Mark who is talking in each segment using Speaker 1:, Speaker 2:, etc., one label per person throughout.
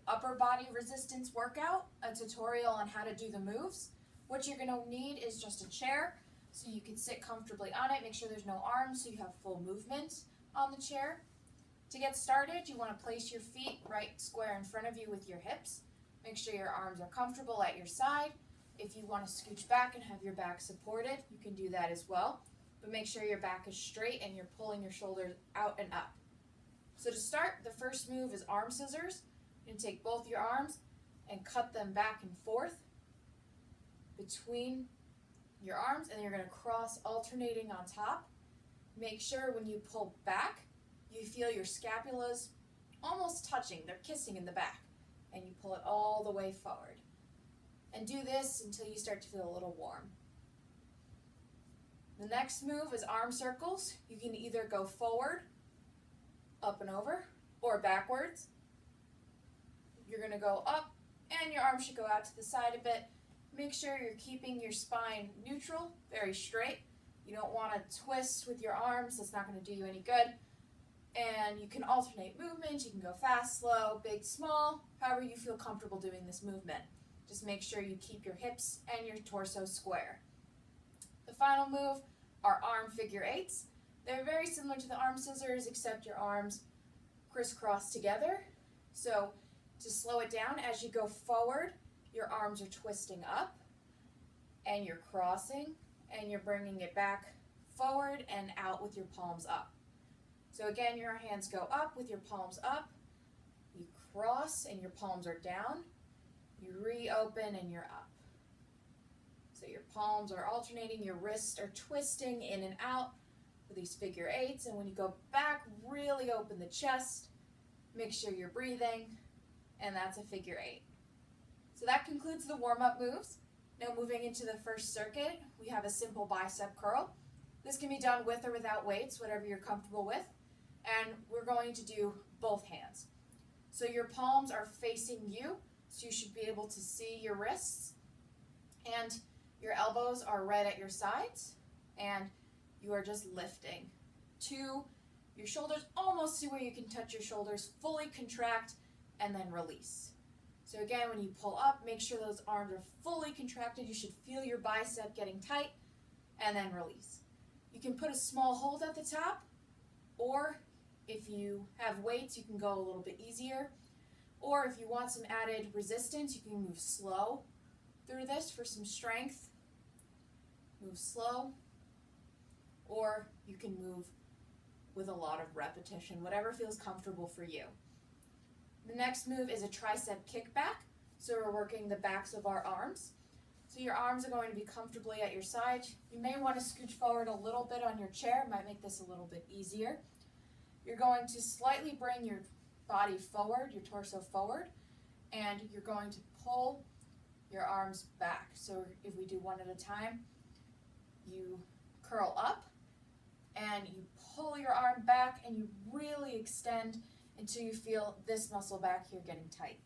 Speaker 1: upper body resistance workout, a tutorial on how to do the moves. What you're going to need is just a chair so you can sit comfortably on it. Make sure there's no arms so you have full movement on the chair. To get started, you want to place your feet right square in front of you with your hips. Make sure your arms are comfortable at your side. If you want to scooch back and have your back supported, you can do that as well. But make sure your back is straight and you're pulling your shoulders out and up. So to start, the first move is arm scissors. You can take both your arms and cut them back and forth between your arms, and you're going to cross alternating on top. Make sure when you pull back, you feel your scapulas almost touching. They're kissing in the back. And you pull it all the way forward. And do this until you start to feel a little warm. The next move is arm circles. You can either go forward, up and over, or backwards. You're going to go up, and your arms should go out to the side a bit. Make sure you're keeping your spine neutral, very straight. You don't want to twist with your arms. That's not going to do you any good. And you can alternate movements. You can go fast, slow, big, small, however you feel comfortable doing this movement. Just make sure you keep your hips and your torso square. The final move are arm figure eights. They're very similar to the arm scissors, except your arms crisscross together. So to slow it down, as you go forward, your arms are twisting up, and you're crossing, and you're bringing it back forward and out with your palms up. So again, your hands go up with your palms up. You cross, and your palms are down. You reopen, and you're up. So your palms are alternating, your wrists are twisting in and out with these figure eights. And when you go back, really open the chest. Make sure you're breathing, and that's a figure eight. So that concludes the warm-up moves. Now moving into the first circuit, we have a simple bicep curl. This can be done with or without weights, whatever you're comfortable with. And we're going to do both hands. So your palms are facing you, so you should be able to see your wrists. And your elbows are right at your sides, and you are just lifting to your shoulders, almost to where you can touch your shoulders, fully contract, and then release. So again, when you pull up, make sure those arms are fully contracted. You should feel your bicep getting tight, and then release. You can put a small hold at the top, or if you have weights, you can go a little bit easier. Or if you want some added resistance, you can move slow through this for some strength. Move slow. Or you can move with a lot of repetition, whatever feels comfortable for you. The next move is a tricep kickback. So we're working the backs of our arms. So your arms are going to be comfortably at your side. You may want to scooch forward a little bit on your chair. It might make this a little bit easier. You're going to slightly bring your body forward, your torso forward, and you're going to pull your arms back. So if we do one at a time, you curl up, and you pull your arm back, and you really extend until you feel this muscle back here getting tight.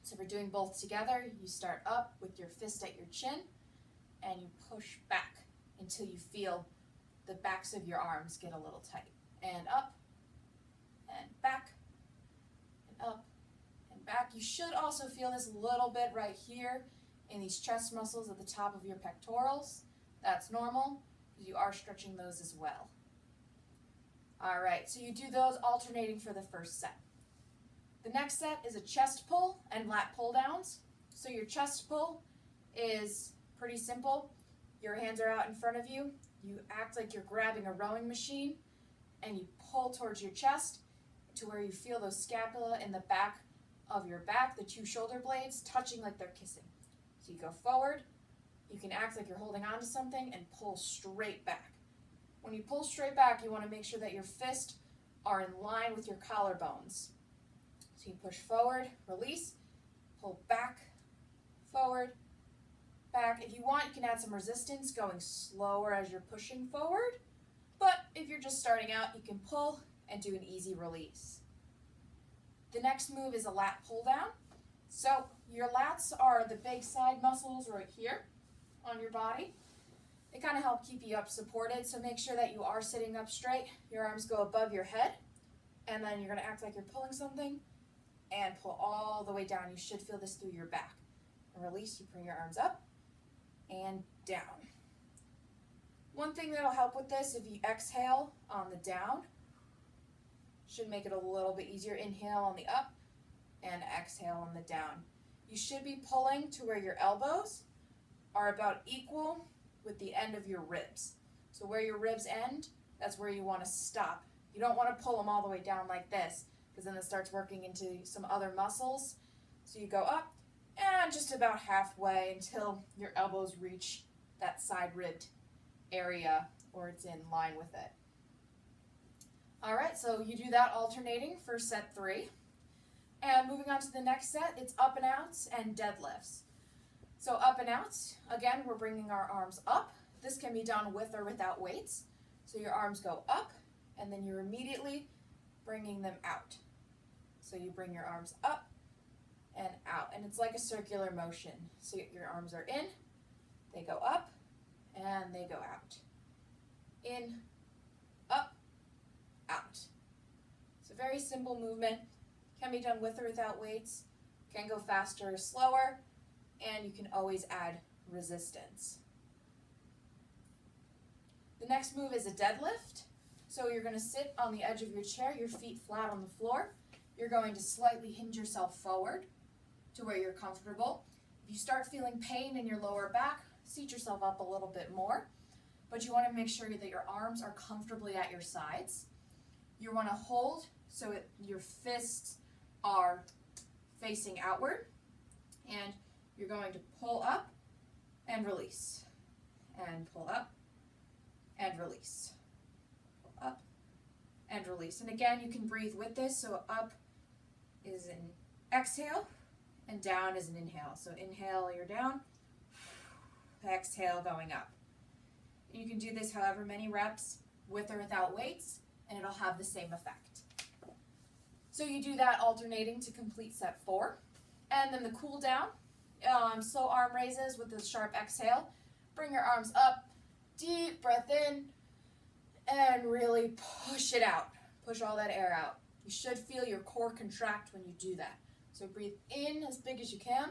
Speaker 1: So if we're doing both together, you start up with your fist at your chin, and you push back until you feel the backs of your arms get a little tight. And up, and back, and up, and back. You should also feel this little bit right here in these chest muscles at the top of your pectorals. That's normal, because you are stretching those as well. All right, so you do those alternating for the first set. The next set is a chest pull and lat pull downs. So your chest pull is pretty simple. Your hands are out in front of you. You act like you're grabbing a rowing machine, and you pull towards your chest to where you feel those scapula in the back of your back, the two shoulder blades touching like they're kissing. So you go forward, you can act like you're holding on to something, and pull straight back. When you pull straight back, you want to make sure that your fists are in line with your collarbones. So you push forward, release, pull back, forward, back. If you want, you can add some resistance going slower as you're pushing forward. But if you're just starting out, you can pull and do an easy release. The next move is a lat pull down. So your lats are the big side muscles right here on your body. They kind of help keep you up supported, so make sure that you are sitting up straight. Your arms go above your head, and then you're going to act like you're pulling something, and pull all the way down. You should feel this through your back. And release, you bring your arms up and down. One thing that'll help with this, if you exhale on the down, should make it a little bit easier. Inhale on the up and exhale on the down. You should be pulling to where your elbows are about equal with the end of your ribs. So where your ribs end, that's where you want to stop. You don't want to pull them all the way down like this, because then it starts working into some other muscles. So you go up and just about halfway until your elbows reach that side ribbed area, or it's in line with it. All right, so you do that alternating for set 3. And moving on to the next set, it's up and outs and deadlifts. So up and outs, again, we're bringing our arms up. This can be done with or without weights. So your arms go up, and then you're immediately bringing them out. So you bring your arms up and out, and it's like a circular motion. So your arms are in, they go up, and they go out. In, up, out. It's a very simple movement. Can be done with or without weights. Can go faster or slower, and you can always add resistance. The next move is a deadlift. So you're going to sit on the edge of your chair, your feet flat on the floor. You're going to slightly hinge yourself forward to where you're comfortable. If you start feeling pain in your lower back, seat yourself up a little bit more. But you want to make sure that your arms are comfortably at your sides. You want to hold so your fists are facing outward. And you're going to pull up and release. And pull up and release. Pull up and release. And again, you can breathe with this. So up is an exhale and down is an inhale. So inhale, you're down. Exhale, going up. And you can do this however many reps with or without weights, and it'll have the same effect. So you do that alternating to complete set 4. And then the cool down, slow arm raises with a sharp exhale. Bring your arms up, deep breath in, and really push it out. Push all that air out. You should feel your core contract when you do that. So breathe in as big as you can,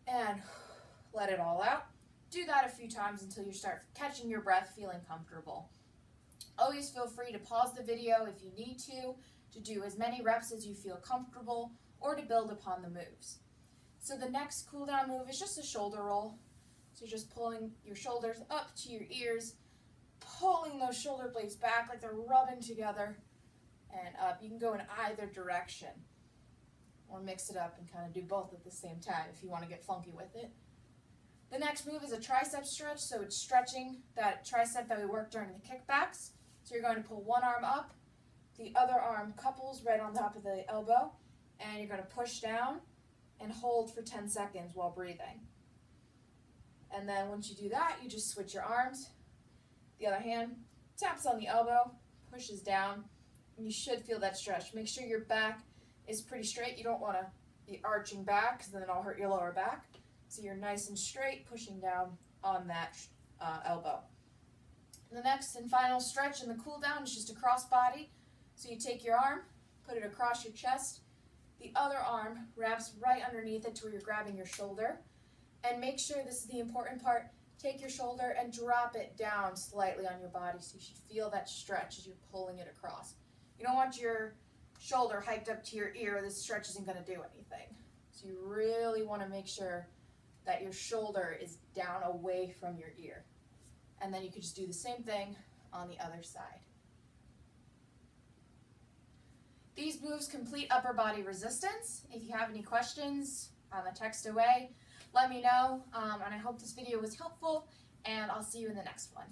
Speaker 1: and let it all out. Do that a few times until you start catching your breath, feeling comfortable. Always feel free to pause the video if you need to do as many reps as you feel comfortable, or to build upon the moves. So the next cool down move is just a shoulder roll. So you're just pulling your shoulders up to your ears, pulling those shoulder blades back like they're rubbing together, and up. You can go in either direction, or mix it up and kind of do both at the same time if you want to get funky with it. The next move is a tricep stretch, so it's stretching that tricep that we worked during the kickbacks. So you're going to pull one arm up, the other arm couples right on top of the elbow, and you're going to push down and hold for 10 seconds while breathing. And then once you do that, you just switch your arms. The other hand taps on the elbow, pushes down, and you should feel that stretch. Make sure your back is pretty straight. You don't want to be arching back, because then it'll hurt your lower back. So you're nice and straight, pushing down on that elbow. The next and final stretch in the cool down is just a cross body. So you take your arm, put it across your chest. The other arm wraps right underneath it to where you're grabbing your shoulder. And make sure, this is the important part, take your shoulder and drop it down slightly on your body, so you should feel that stretch as you're pulling it across. You don't want your shoulder hiked up to your ear. This stretch isn't going to do anything. So you really want to make sure that your shoulder is down away from your ear. And then you could just do the same thing on the other side. These moves complete upper body resistance. If you have any questions, text away. Let me know, and I hope this video was helpful, and I'll see you in the next one.